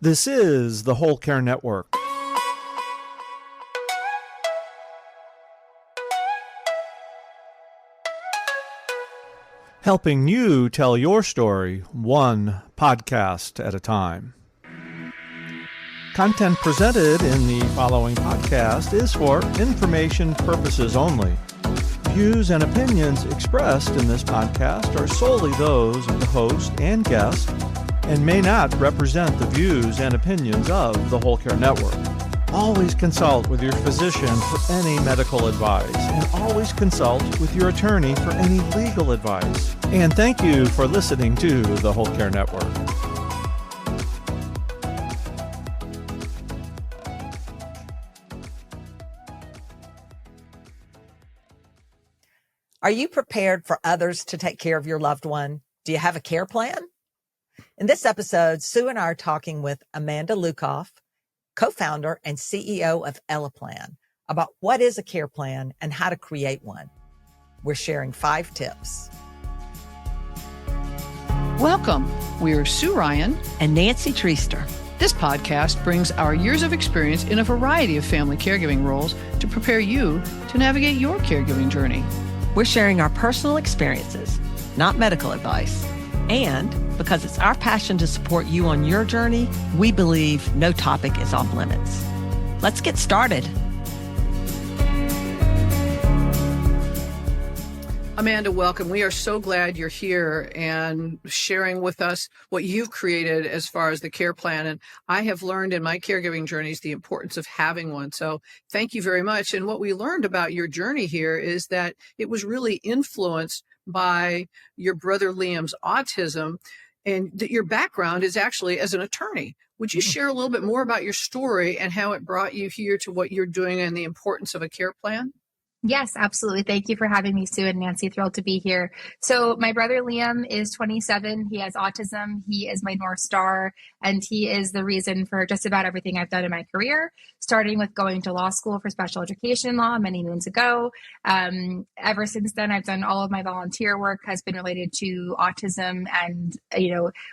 This is the Whole Care Network. Helping you tell your story one podcast at a time. Content presented in the following podcast is for information purposes only. Views and opinions expressed in this podcast are solely those of the host and guest and may not represent the views and opinions of the Whole Care Network. Always consult with your physician for any medical advice, and always consult with your attorney for any legal advice. And thank you for listening to the Whole Care Network. Are you prepared for others to take care of your loved one? Do you have a care plan? In this episode, Sue and I are talking with Amanda Lukoff, co-founder and CEO of Eleplan, about what is a care plan and how to create one. We're sharing 5 tips. Welcome. We're Sue Ryan and Nancy Treaster. This podcast brings our years of experience in a variety of family caregiving roles to prepare you to navigate your caregiving journey. We're sharing our personal experiences, not medical advice. And because it's our passion to support you on your journey, we believe no topic is off limits. Let's get started. Amanda, welcome. We are so glad you're here and sharing with us what you've created as far as the care plan. And I have learned in my caregiving journeys the importance of having one. So thank you very much. And what we learned about your journey here is that it was really influenced by your brother Liam's autism, and that your background is actually as an attorney. Would you share a little bit more about your story and how it brought you here to what you're doing and the importance of a care plan? Yes, absolutely. Thank you for having me, Sue and Nancy. Thrilled to be here. So my brother Liam is 27. He has autism. He is my North Star, and he is the reason for just about everything I've done in my career, starting with going to law school for special education law many moons ago. Ever since then, I've done all of my volunteer work has been related to autism and,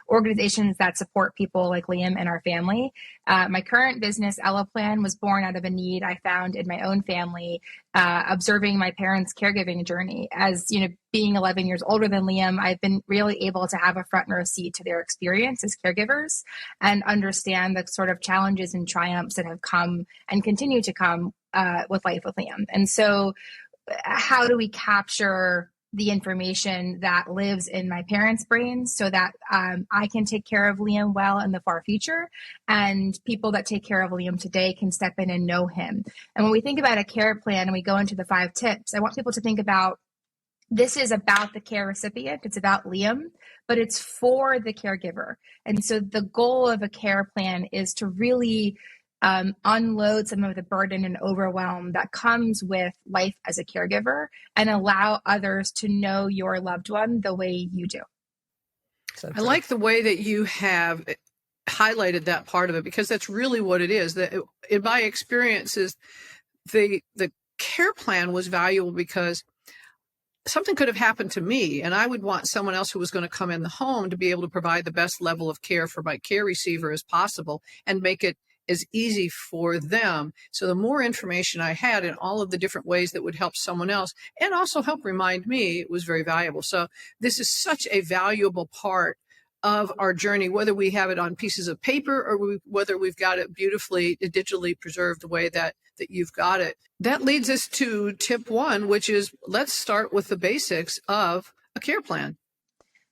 organizations that support people like Liam and our family. My current business, Eleplan, was born out of a need I found in my own family, observing my parents' caregiving journey. As being 11 years older than Liam, I've been really able to have a front row seat to their experience as caregivers and understand the sort of challenges and triumphs that have come and continue to come with life with Liam. And so how do we capture the information that lives in my parents' brains so that I can take care of Liam well in the far future, and people that take care of Liam today can step in and know him. And when we think about a care plan and we go into the 5 tips, I want people to think about this is about the care recipient. It's about Liam, but it's for the caregiver. And so the goal of a care plan is to really unload some of the burden and overwhelm that comes with life as a caregiver and allow others to know your loved one the way you do. I like the way that you have highlighted that part of it, because that's really what it is. That in my experiences, the care plan was valuable because something could have happened to me, and I would want someone else who was going to come in the home to be able to provide the best level of care for my care receiver as possible and make it as easy for them. So the more information I had in all of the different ways that would help someone else and also help remind me, it was very valuable. So this is such a valuable part of our journey, whether we have it on pieces of paper or whether we've got it beautifully digitally preserved the way that you've got it. That leads us to tip 1, which is let's start with the basics of a care plan.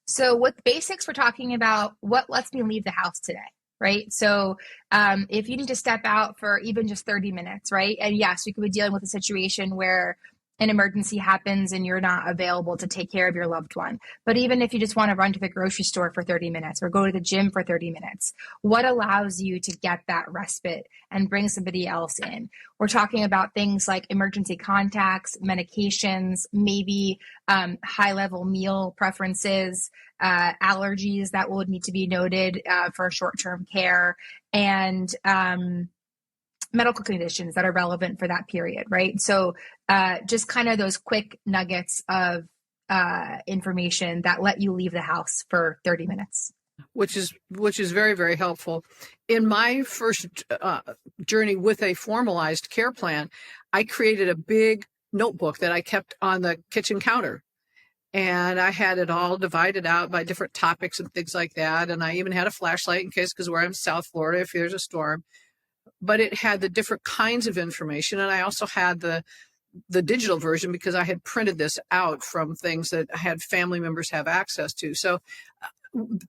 So with basics, we're talking about what lets me leave the house today. Right. So if you need to step out for even just 30 minutes, right. And yes, you could be dealing with a situation where an emergency happens and you're not available to take care of your loved one. But even if you just want to run to the grocery store for 30 minutes or go to the gym for 30 minutes, what allows you to get that respite and bring somebody else in? We're talking about things like emergency contacts, medications, maybe high-level meal preferences, allergies that would need to be noted for short-term care, and medical conditions that are relevant for that period, right? So just kind of those quick nuggets of information that let you leave the house for 30 minutes. which is very, very helpful. In my first journey with a formalized care plan, I created a big notebook that I kept on the kitchen counter. And I had it all divided out by different topics and things like that. And I even had a flashlight in case, because we're in South Florida, if there's a storm. But it had the different kinds of information. And I also had the digital version because I had printed this out from things that I had family members have access to. So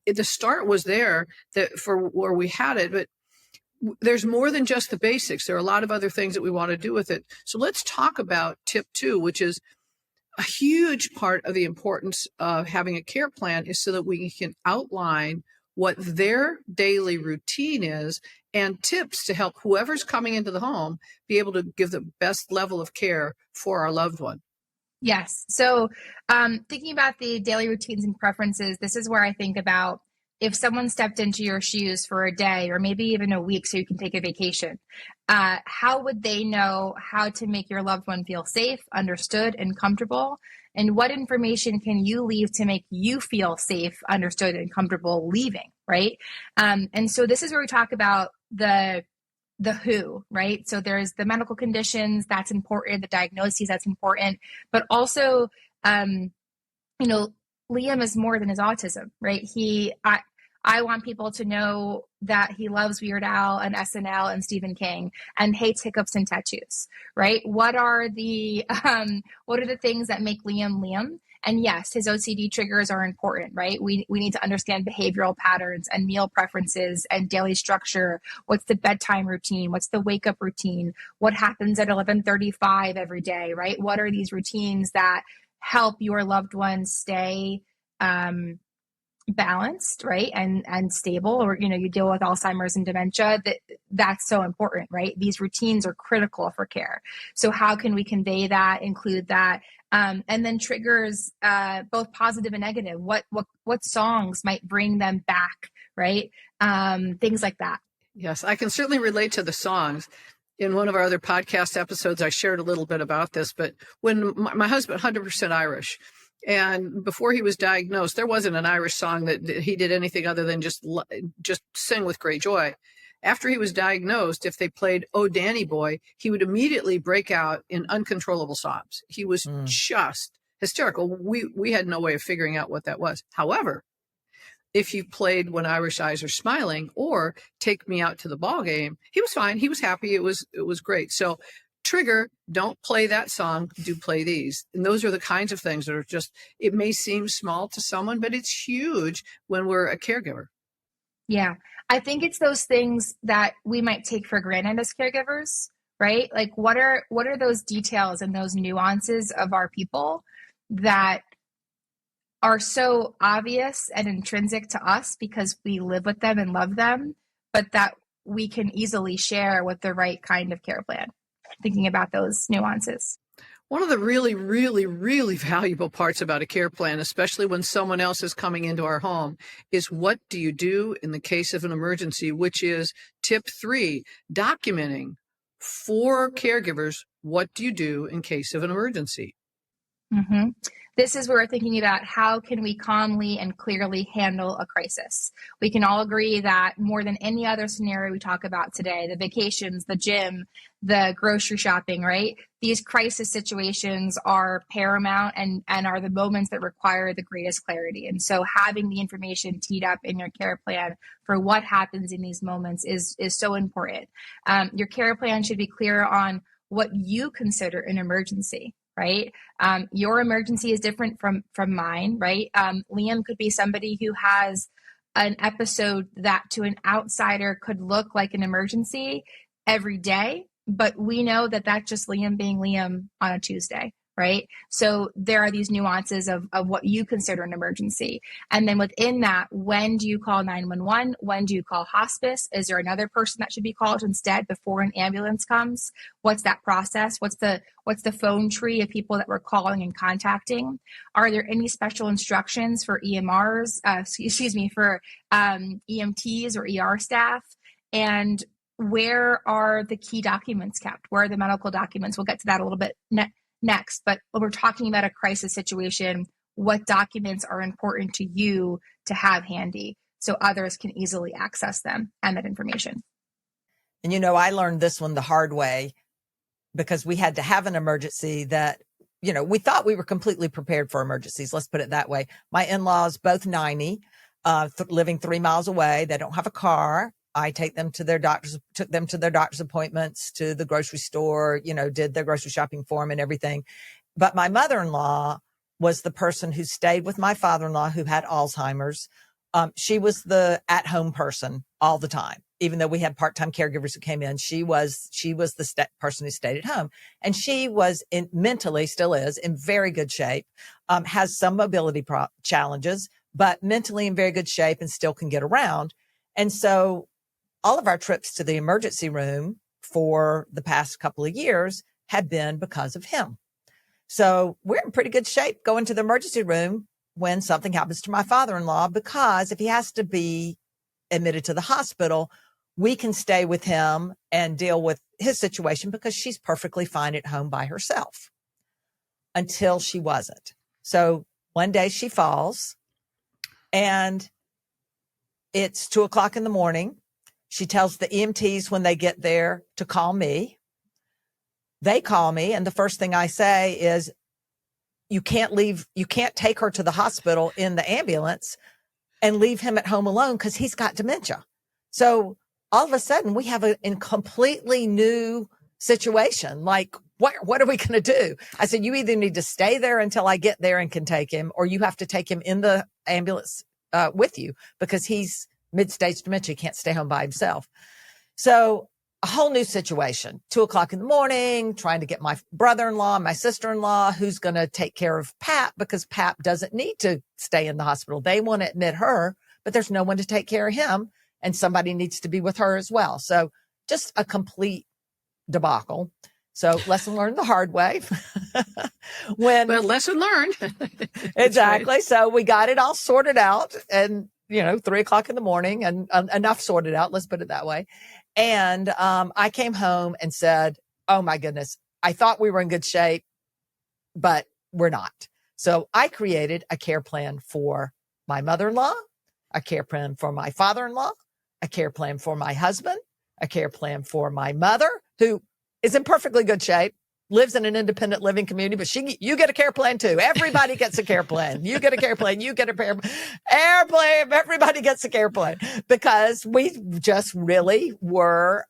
the start was there that for where we had it, but there's more than just the basics. There are a lot of other things that we want to do with it. So let's talk about tip 2, which is a huge part of the importance of having a care plan, is so that we can outline what their daily routine is and tips to help whoever's coming into the home be able to give the best level of care for our loved one. Yes. So thinking about the daily routines and preferences, this is where I think about if someone stepped into your shoes for a day or maybe even a week so you can take a vacation, how would they know how to make your loved one feel safe, understood, and comfortable? And what information can you leave to make you feel safe, understood, and comfortable leaving, right? And so this is where we talk about the who, right? So there's the medical conditions, that's important, the diagnoses, that's important, but also, Liam is more than his autism, right? I want people to know that he loves Weird Al and SNL and Stephen King and hates hiccups and tattoos, right? What are the things that make Liam Liam? And yes, his OCD triggers are important, right? We need to understand behavioral patterns and meal preferences and daily structure. What's the bedtime routine? What's the wake up routine? What happens at 11:35 every day, right? What are these routines that help your loved ones stay balanced, right? And stable, or, you deal with Alzheimer's and dementia, that's so important, right? These routines are critical for care. So how can we convey that, include that? And then triggers, both positive and negative. What songs might bring them back, right? Things like that. Yes, I can certainly relate to the songs. In one of our other podcast episodes, I shared a little bit about this, but when my husband, 100% Irish, and before he was diagnosed, there wasn't an Irish song that he did anything other than just sing with great joy. After he was diagnosed, if they played "Oh Danny Boy," he would immediately break out in uncontrollable sobs. He was just hysterical. We had no way of figuring out what that was. However, if you played "When Irish Eyes Are Smiling" or "Take Me Out to the Ball Game," he was fine. He was happy. It was great. So trigger, don't play that song, do play these. And those are the kinds of things that are just, it may seem small to someone, but it's huge when we're a caregiver. Yeah. I think it's those things that we might take for granted as caregivers, right? Like what are those details and those nuances of our people that are so obvious and intrinsic to us because we live with them and love them, but that we can easily share with the right kind of care plan? Thinking about those nuances. One of the really, really, really valuable parts about a care plan, especially when someone else is coming into our home, is what do you do in the case of an emergency, which is tip 3, documenting for caregivers, what do you do in case of an emergency? Mm-hmm. This is where we're thinking about how can we calmly and clearly handle a crisis. We can all agree that more than any other scenario we talk about today, the vacations, the gym, the grocery shopping, right? These crisis situations are paramount and are the moments that require the greatest clarity. And so having the information teed up in your care plan for what happens in these moments is so important. Your care plan should be clear on what you consider an emergency. Right? Your emergency is different from mine, right? Liam could be somebody who has an episode that to an outsider could look like an emergency every day, but we know that that's just Liam being Liam on a Tuesday, right? So there are these nuances of what you consider an emergency. And then within that, when do you call 911? When do you call hospice? Is there another person that should be called instead before an ambulance comes? What's that process? What's the phone tree of people that we're calling and contacting? Are there any special instructions for EMRs, for EMTs or ER staff? And where are the key documents kept? Where are the medical documents? We'll get to that a little bit next, but when we're talking about a crisis situation, what documents are important to you to have handy? so others can easily access them and that information. And, I learned this one the hard way because we had to have an emergency that, we thought we were completely prepared for emergencies. Let's put it that way. My in-laws, both 90, living 3 miles away. They don't have a car. I took them to their doctor's appointments, to the grocery store, did their grocery shopping for them and everything. But my mother-in-law was the person who stayed with my father-in-law who had Alzheimer's. She was the at-home person all the time. Even though we had part-time caregivers who came in, she was the person who stayed at home. And she was mentally, still is, in very good shape, has some mobility challenges, but mentally in very good shape and still can get around. And so all of our trips to the emergency room for the past couple of years have been because of him. So we're in pretty good shape going to the emergency room when something happens to my father-in-law, because if he has to be admitted to the hospital, we can stay with him and deal with his situation because she's perfectly fine at home by herself until she wasn't. So one day she falls and it's 2:00 in the morning. She tells the EMTs when they get there to call me. They call me. And the first thing I say is, you can't take her to the hospital in the ambulance and leave him at home alone because he's got dementia. So all of a sudden we have a completely new situation. Like, what are we going to do? I said, you either need to stay there until I get there and can take him, or you have to take him in the ambulance with you because he's mid-stage dementia. He can't stay home by himself. So a whole new situation, 2:00 in the morning, trying to get my brother-in-law, my sister-in-law, who's going to take care of Pap because Pap doesn't need to stay in the hospital. They want to admit her, but there's no one to take care of him. And somebody needs to be with her as well. So just a complete debacle. So lesson learned the hard way. Lesson learned. Exactly. Right. So we got it all sorted out and, 3:00 in the morning and enough sorted out. Let's put it that way. And I came home and said, oh my goodness, I thought we were in good shape, but we're not. So I created a care plan for my mother-in-law, a care plan for my father-in-law, a care plan for my husband, a care plan for my mother, who is in perfectly good shape, lives in an independent living community, but you get a care plan too. Everybody gets a care plan. You get a care plan. You get a care plan. Everybody gets a care plan because we just really were,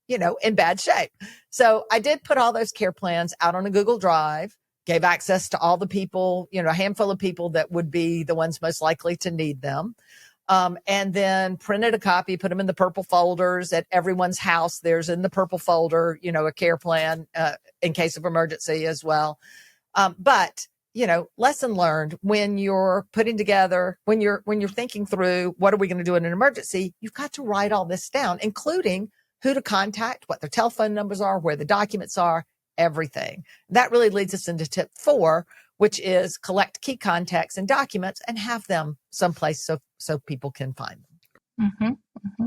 in bad shape. So I did put all those care plans out on a Google Drive, gave access to all the people, a handful of people that would be the ones most likely to need them. And then printed a copy, put them in the purple folders at everyone's house. There's in the purple folder, a care plan, in case of emergency as well. But lesson learned, when you're putting together, when you're thinking through, what are we going to do in an emergency? You've got to write all this down, including who to contact, what their telephone numbers are, where the documents are, everything. That really leads us into tip 4, which is collect key contacts and documents and have them someplace so people can find them. Mm-hmm, mm-hmm.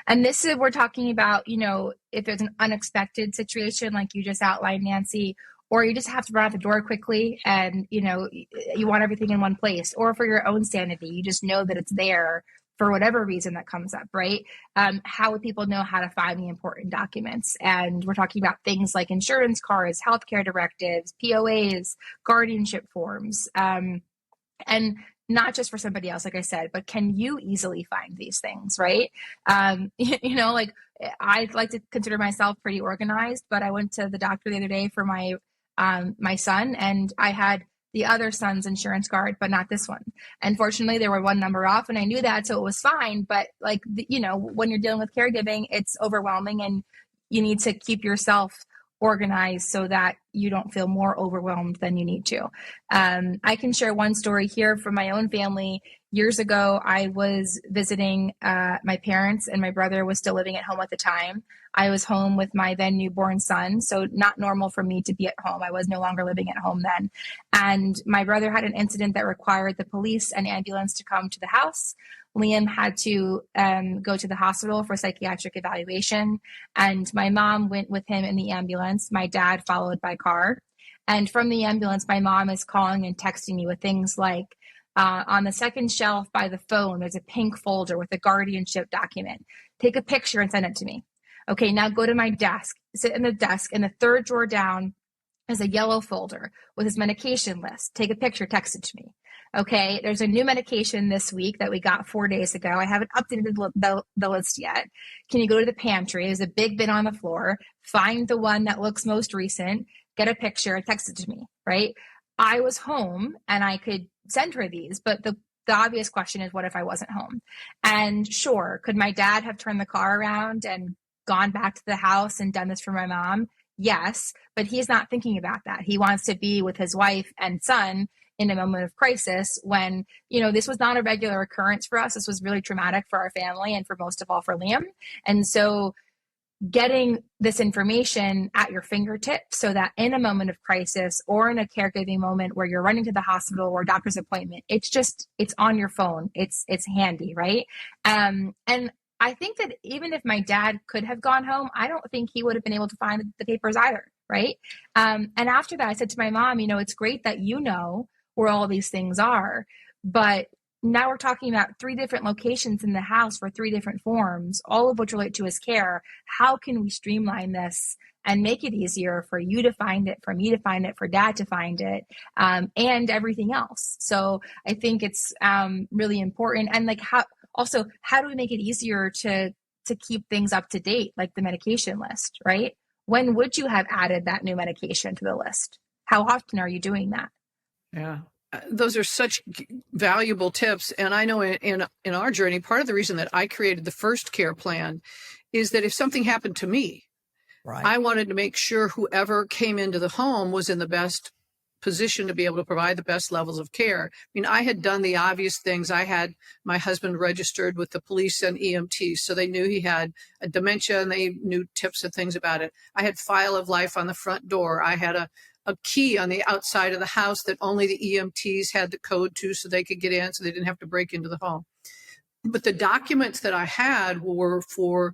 And this is, we're talking about, if there's an unexpected situation, like you just outlined, Nancy, or you just have to run out the door quickly and, you want everything in one place, or for your own sanity, you just know that it's there for whatever reason that comes up, right? How would people know how to find the important documents? And we're talking about things like insurance cards, healthcare directives, POAs, guardianship forms, and not just for somebody else, like I said, but can you easily find these things, right? Like I like to consider myself pretty organized, but I went to the doctor the other day for my son, and I had the other son's insurance card, but not this one. Unfortunately, they were one number off, and I knew that, so it was fine. But when you're dealing with caregiving, it's overwhelming, and you need to keep yourself organized so that you don't feel more overwhelmed than you need to. I can share one story here from my own family. Years ago, I was visiting my parents, and my brother was still living at home at the time. I was home with my then newborn son, so not normal for me to be at home. I was no longer living at home then. And my brother had an incident that required the police and ambulance to come to the house. Liam had to go to the hospital for psychiatric evaluation, and my mom went with him in the ambulance. My dad followed by car. And from the ambulance, my mom is calling and texting me with things like, On the second shelf by the phone, there's a pink folder with a guardianship document. Take a picture and send it to me. Okay, now go to my desk, sit in the desk, and the third drawer down is a yellow folder with his medication list. Take a picture, text it to me. Okay, there's a new medication this week that we got 4 days ago. I haven't updated the list yet. Can you go to the pantry? There's a big bin on the floor. Find the one that looks most recent, get a picture, and text it to me, right? I was home and I could send her these, but the obvious question is, what if I wasn't home? And sure, could my dad have turned the car around and gone back to the house and done this for my mom? Yes, but he's not thinking about that. He wants to be with his wife and son in a moment of crisis when, this was not a regular occurrence for us. This was really traumatic for our family and for most of all for Liam. And so getting this information at your fingertips so that in a moment of crisis or in a caregiving moment where you're running to the hospital or a doctor's appointment, it's on your phone. It's handy, right? And I think that even if my dad could have gone home, I don't think he would have been able to find the papers either, right? And after that, I said to my mom, it's great that you know where all these things are, but now we're talking about 3 different locations in the house for 3 different forms, all of which relate to his care. How can we streamline this and make it easier for you to find it, for me to find it, for dad to find it, and everything else? So I think it's really important. And how do we make it easier to keep things up to date, like the medication list, right? When would you have added that new medication to the list? How often are you doing that? Yeah. Those are such valuable tips. And I know in our journey, part of the reason that I created the first care plan is that if something happened to me, right, I wanted to make sure whoever came into the home was in the best position to be able to provide the best levels of care. I mean, I had done the obvious things. I had my husband registered with the police and EMTs, so they knew he had a dementia and they knew tips and things about it. I had file of life on the front door. I had a key on the outside of the house that only the EMTs had the code to so they could get in, so they didn't have to break into the home. But the documents that I had were for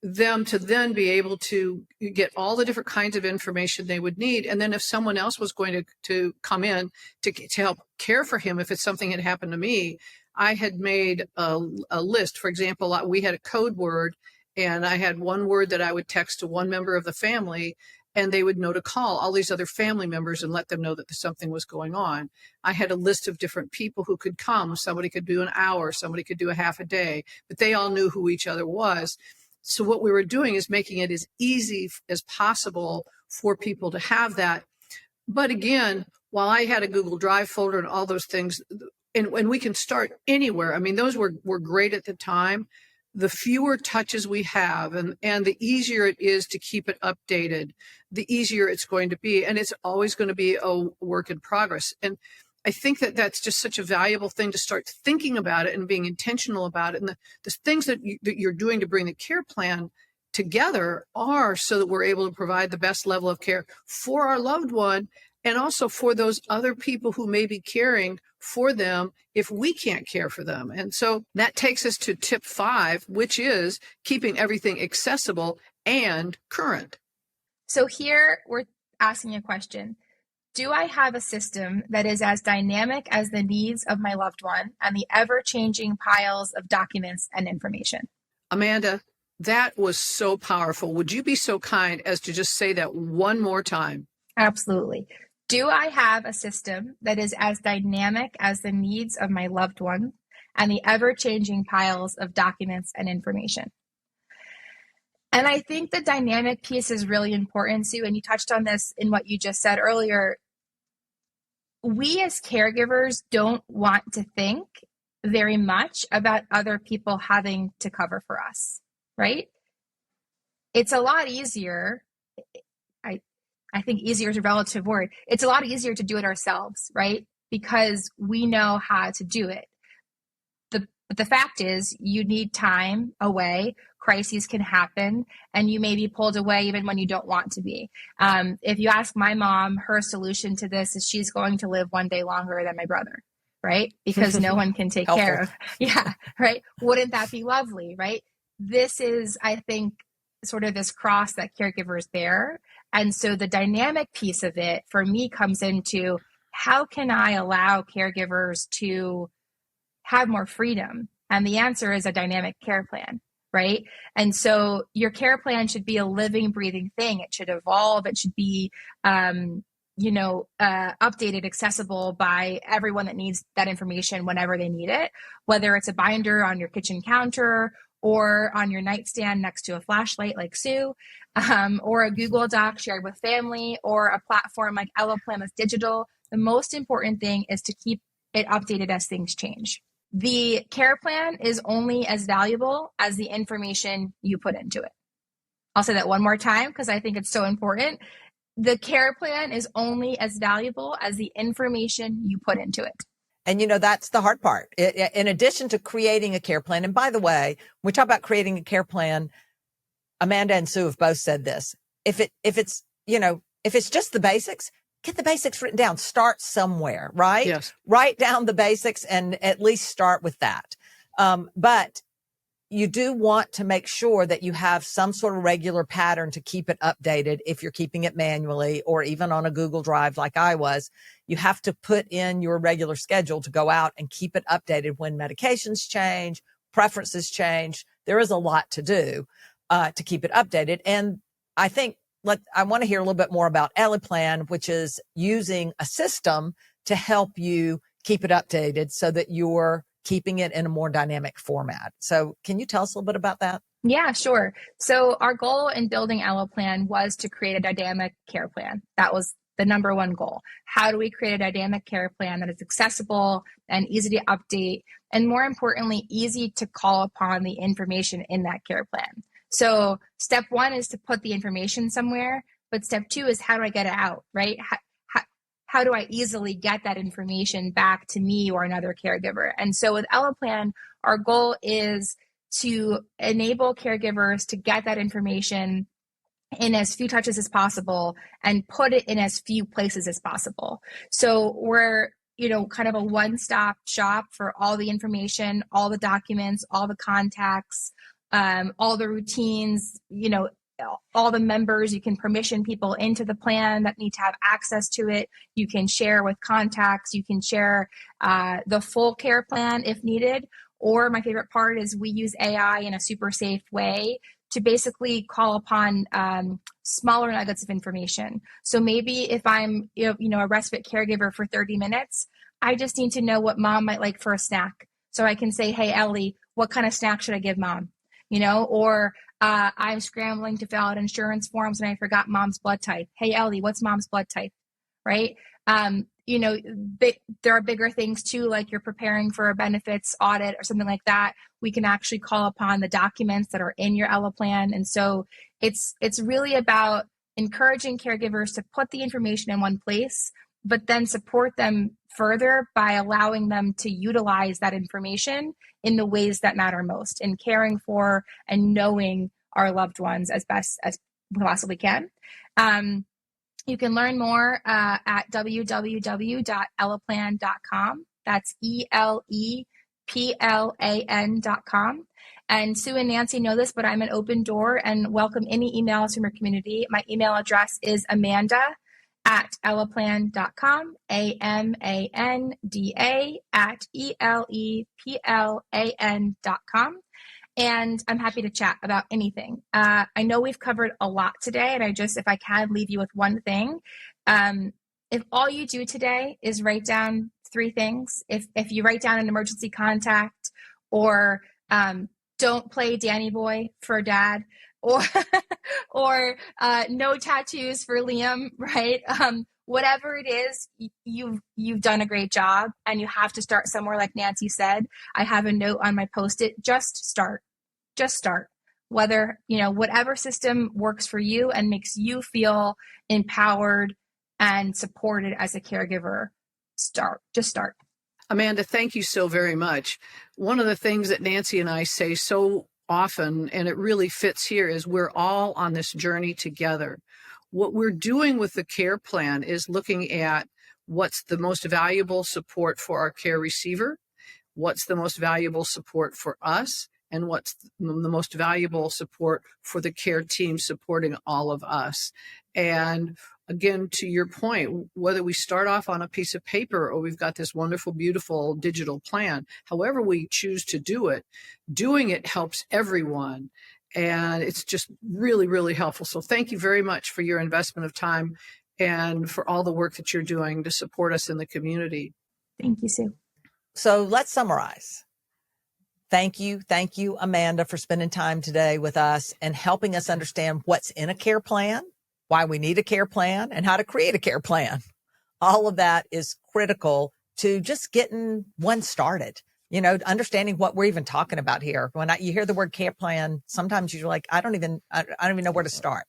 them to then be able to get all the different kinds of information they would need. And then if someone else was going to come in to help care for him, if it's something had happened to me, I had made a list. For example, we had a code word, and I had one word that I would text to one member of the family, and they would know to call all these other family members and let them know that something was going on. I had a list of different people who could come. Somebody could do an hour, somebody could do a half a day, but they all knew who each other was. So what we were doing is making it as easy as possible for people to have that. But again, while I had a Google Drive folder and all those things, and we can start anywhere. I mean, those were great at the time. The fewer touches we have and the easier it is to keep it updated, the easier it's going to be. And it's always going to be a work in progress. And I think that that's just such a valuable thing to start thinking about it and being intentional about it. And the things that you're doing to bring the care plan together are so that we're able to provide the best level of care for our loved one and also for those other people who may be caring for them if we can't care for them. And so that takes us to tip 5, which is keeping everything accessible and current. So here we're asking a question. Do I have a system that is as dynamic as the needs of my loved one and the ever-changing piles of documents and information? Amanda, that was so powerful. Would you be so kind as to just say that one more time? Absolutely. Do I have a system that is as dynamic as the needs of my loved one and the ever-changing piles of documents and information? And I think the dynamic piece is really important, Sue, and you touched on this in what you just said earlier. We as caregivers don't want to think very much about other people having to cover for us, right? It's a lot easier. I think easier is a relative word. It's a lot easier to do it ourselves, right? Because we know how to do it. But the fact is, you need time away. Crises can happen, and you may be pulled away even when you don't want to be. If you ask my mom, her solution to this is she's going to live one day longer than my brother, right? Because no one can take care of. Yeah, right? Wouldn't that be lovely, right? This is, I think, sort of this cross that caregivers bear. And so the dynamic piece of it for me comes into how can I allow caregivers to have more freedom? And the answer is a dynamic care plan, right? And so your care plan should be a living, breathing thing. It should evolve. It should be, updated, accessible by everyone that needs that information whenever they need it, whether it's a binder on your kitchen counter or on your nightstand next to a flashlight like Sue, or a Google Doc shared with family, or a platform like Eleplan that's digital. The most important thing is to keep it updated as things change. The care plan is only as valuable as the information you put into it. I'll say that one more time because I think it's so important. The care plan is only as valuable as the information you put into it. And, that's the hard part. In addition to creating a care plan, and by the way, when we talk about creating a care plan, Amanda and Sue have both said this. If it's just the basics, get the basics written down. Start somewhere, right? Yes. Write down the basics and at least start with that. But you do want to make sure that you have some sort of regular pattern to keep it updated. If you're keeping it manually or even on a Google Drive like I was, you have to put in your regular schedule to go out and keep it updated when medications change, preferences change. There is a lot to do to keep it updated. And I think I want to hear a little bit more about Eleplan, which is using a system to help you keep it updated so that you're keeping it in a more dynamic format. So can you tell us a little bit about that? Yeah, sure. So our goal in building Eleplan was to create a dynamic care plan. That was the number one goal. How do we create a dynamic care plan that is accessible and easy to update, and more importantly, easy to call upon the information in that care plan? So step one is to put the information somewhere, but step two is how do I get it out, right? How do I easily get that information back to me or another caregiver? And so with Eleplan, our goal is to enable caregivers to get that information in as few touches as possible and put it in as few places as possible. So we're, kind of a one-stop shop for all the information, all the documents, all the contacts, all the routines, all the members. You can permission people into the plan that need to have access to it. You can share with contacts. You can share the full care plan if needed. Or my favorite part is we use AI in a super safe way to basically call upon smaller nuggets of information. So maybe if I'm a respite caregiver for 30 minutes, I just need to know what mom might like for a snack. So I can say, hey, Ellie, what kind of snack should I give mom? Or I'm scrambling to fill out insurance forms and I forgot mom's blood type. Hey, Ellie, what's mom's blood type? Right? There are bigger things too, like you're preparing for a benefits audit or something like that. We can actually call upon the documents that are in your Eleplan. And so it's really about encouraging caregivers to put the information in one place, but then support them further by allowing them to utilize that information in the ways that matter most, in caring for and knowing our loved ones as best as we possibly can. You can learn more at www.eleplan.com. That's ELEPLAN.com. And Sue and Nancy know this, but I'm an open door and welcome any emails from your community. My email address is amanda@eleplan.com, AMANDA@ELEPLAN.com. And I'm happy to chat about anything. I know we've covered a lot today, and if I can leave you with one thing, if all you do today is write down 3 things, if you write down an emergency contact, or don't play Danny Boy for dad, or no tattoos for Liam, right? Whatever it is, you've done a great job, and you have to start somewhere. Like Nancy said, I have a note on my Post-it, just start. Whether, whatever system works for you and makes you feel empowered and supported as a caregiver, just start. Amanda, thank you so very much. One of the things that Nancy and I say so often, and it really fits here, is we're all on this journey together. What we're doing with the care plan is looking at what's the most valuable support for our care receiver, what's the most valuable support for us, and what's the most valuable support for the care team supporting all of us. And again, to your point, whether we start off on a piece of paper or we've got this wonderful, beautiful digital plan, however we choose to do it, doing it helps everyone. And it's just really, really helpful. So thank you very much for your investment of time and for all the work that you're doing to support us in the community. Thank you, Sue. So let's summarize. Thank you, Amanda, for spending time today with us and helping us understand what's in a care plan, why we need a care plan, and how to create a care plan. All of that is critical to just getting one started. You know, understanding what we're even talking about here. When you hear the word care plan, sometimes you're like, I don't even know where to start.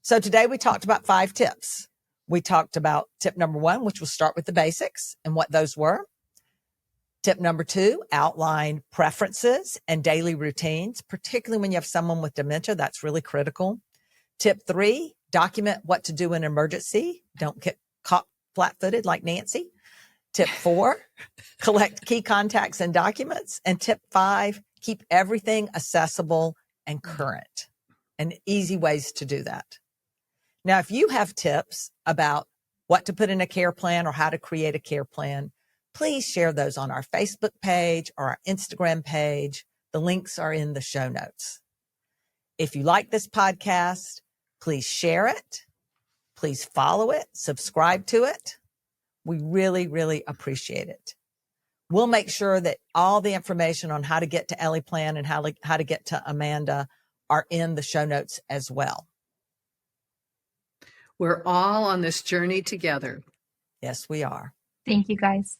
So today we talked about 5 tips. We talked about tip number 1, which was start with the basics and what those were. Tip number 2, outline preferences and daily routines, particularly when you have someone with dementia. That's really critical. Tip 3, document what to do in an emergency. Don't get caught flat-footed like Nancy. Tip 4, collect key contacts and documents. And tip 5, keep everything accessible and current, and easy ways to do that. Now, if you have tips about what to put in a care plan or how to create a care plan, please share those on our Facebook page or our Instagram page. The links are in the show notes. If you like this podcast, please share it. Please follow it, subscribe to it. We really, really appreciate it. We'll make sure that all the information on how to get to Eleplan and how to get to Amanda are in the show notes as well. We're all on this journey together. Yes, we are. Thank you, guys.